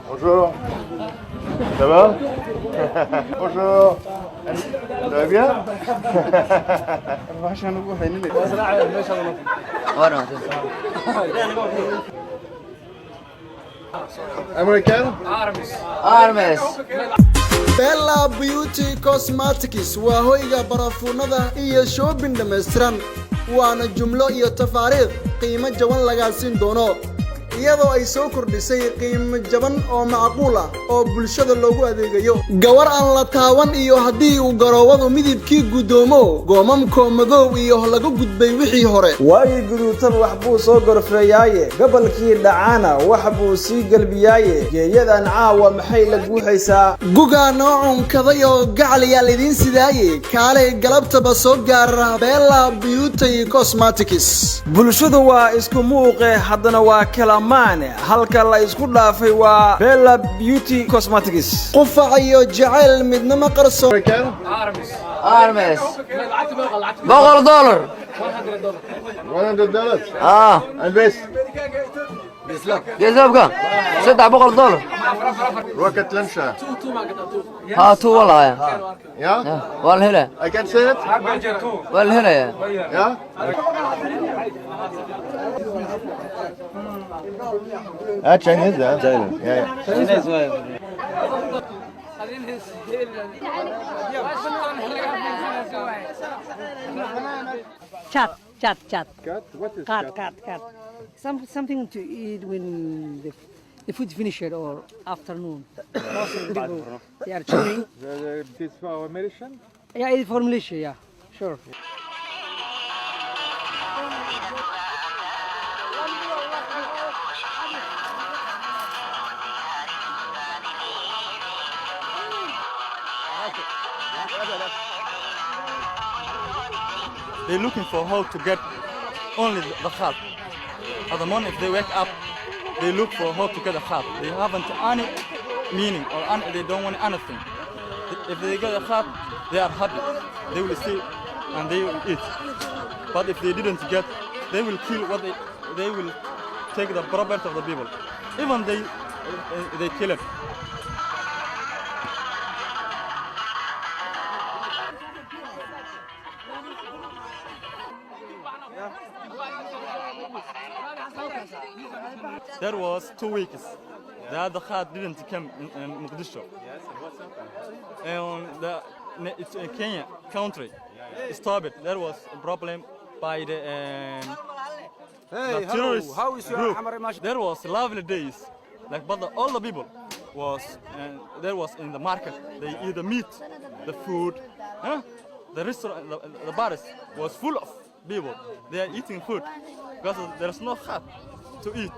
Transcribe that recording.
Bonjour. Ça va? Bonjour. Ça va bien? American? Armes. Bella Beauty Cosmetics waa hoyga barafuunada iyo shopping dhameystiran waana jumlo iyo tafaariikh qiimo jaban laga siin doono iyadoo ay soo kordhisay qiimo jaban oo macquul ah oo bulshada loogu adeegayo gawar aan la taawan iyo hadii uu garoowadu midibkii gudoomo goomamko madow iyo laga gudbay wixii hore waagi guduutan wax buu soo gorfeeyay gobolkii dhacaana wax buu sii galbiyay geeyadan caawa maxay la guuxaysaa guga noocun kadayo gacaliya lidin sidaaye kaale galabtaba soo gaar Bella Beauty Cosmetics bulshadu waa isku muuqe haddana waa kala halka la isku dhaafay waa Bella Beauty Cosmetics qufacayo jacayl midnimo qarsoon Armes. $100. $100. البس جذابك $600. روكت لمشة. ها تو والله يا والله هنا I can say it. والله هنا يا Chinese ده Chinese Chat. Cat? What is Cat. Something to eat when the food finished or afternoon. Most of the people, they are chewing. This for medicine? Yeah, it's for Malaysia, yeah. Sure. They're looking for how to get only the khat. At the moment, if they wake up, they look for how to get the khat. They haven't any meaning or they don't want anything. If they get the khat, they are happy. They will stay and they will eat. But if they didn't get, they will kill what they will take the property of the people. Even they kill it. There was 2 weeks. The other khat didn't come in Mogadishu. And it's in Kenya country. Stop it. There was a problem by the terrorist group. There was lovely days, but all the people was there was in the market. They eat the meat, the food, the restaurant, the bars was full of people. They are eating food because there's no khat to eat.